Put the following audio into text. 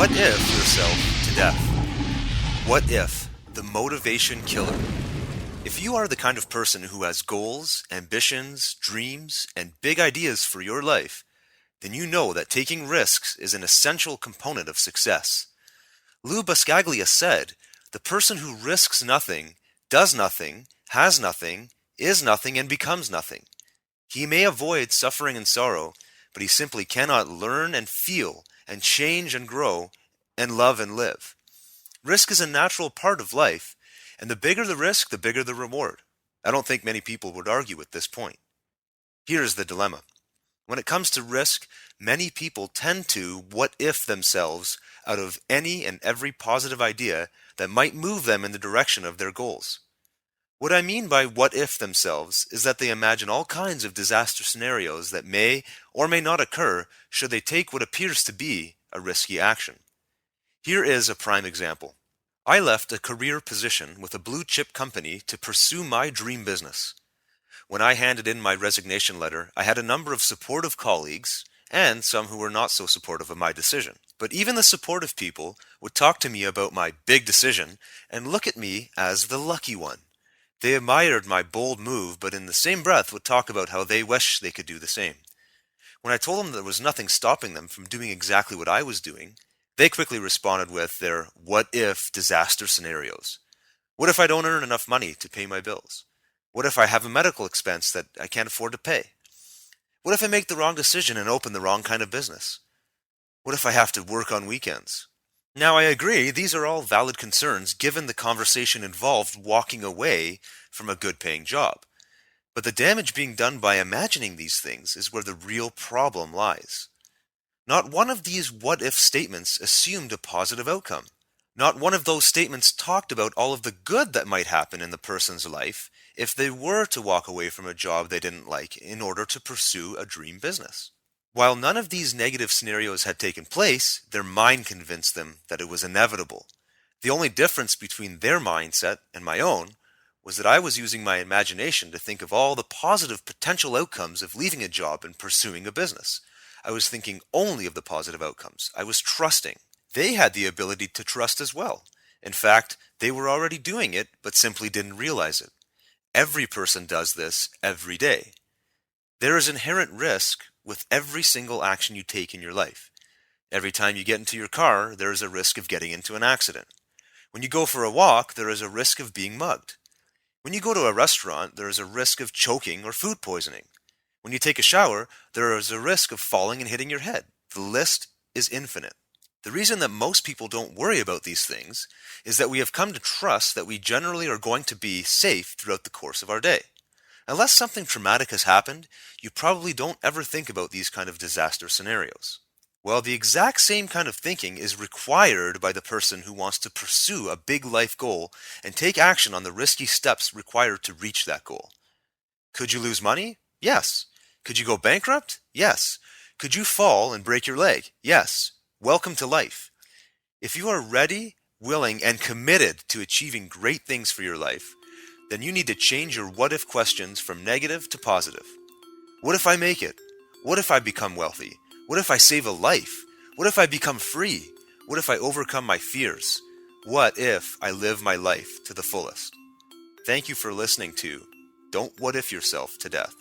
What if yourself to death? What if the motivation killer? If you are the kind of person who has goals, ambitions, dreams, and big ideas for your life, then you know that taking risks is an essential component of success. Lou Buscaglia said, "The person who risks nothing, does nothing, has nothing, is nothing, and becomes nothing." He may avoid suffering and sorrow, but he simply cannot learn and feel and change and grow and love and live. Risk is a natural part of life, and the bigger the risk, the bigger the reward. I don't think many people would argue with this point. Here is the dilemma. When it comes to risk, many people tend to what-if themselves out of any and every positive idea that might move them in the direction of their goals. What I mean by what-if themselves is that they imagine all kinds of disaster scenarios that may or may not occur should they take what appears to be a risky action. Here is a prime example. I left a career position with a blue-chip company to pursue my dream business. When I handed in my resignation letter, I had a number of supportive colleagues and some who were not so supportive of my decision. But even the supportive people would talk to me about my big decision and look at me as the lucky one. They admired my bold move, but in the same breath would talk about how they wish they could do the same. When I told them there was nothing stopping them from doing exactly what I was doing, they quickly responded with their what-if disaster scenarios. What if I don't earn enough money to pay my bills? What if I have a medical expense that I can't afford to pay? What if I make the wrong decision and open the wrong kind of business? What if I have to work on weekends? Now, I agree, these are all valid concerns given the conversation involved walking away from a good-paying job. But the damage being done by imagining these things is where the real problem lies. Not one of these what-if statements assumed a positive outcome. Not one of those statements talked about all of the good that might happen in the person's life if they were to walk away from a job they didn't like in order to pursue a dream business. While none of these negative scenarios had taken place, their mind convinced them that it was inevitable. The only difference between their mindset and my own was that I was using my imagination to think of all the positive potential outcomes of leaving a job and pursuing a business. I was thinking only of the positive outcomes. I was trusting. They had the ability to trust as well. In fact, they were already doing it, but simply didn't realize it. Every person does this every day. There is inherent risk with every single action you take in your life. Every time you get into your car, there is a risk of getting into an accident. When you go for a walk, there is a risk of being mugged. When you go to a restaurant, there is a risk of choking or food poisoning. When you take a shower, there is a risk of falling and hitting your head. The list is infinite. The reason that most people don't worry about these things is that we have come to trust that we generally are going to be safe throughout the course of our day. Unless something traumatic has happened, you probably don't ever think about these kind of disaster scenarios. Well, the exact same kind of thinking is required by the person who wants to pursue a big life goal and take action on the risky steps required to reach that goal. Could you lose money? Yes. Could you go bankrupt? Yes. Could you fall and break your leg? Yes. Welcome to life. If you are ready, willing, and committed to achieving great things for your life, then you need to change your what-if questions from negative to positive. What if I make it? What if I become wealthy? What if I save a life? What if I become free? What if I overcome my fears? What if I live my life to the fullest? Thank you for listening to Don't What If Yourself to Death.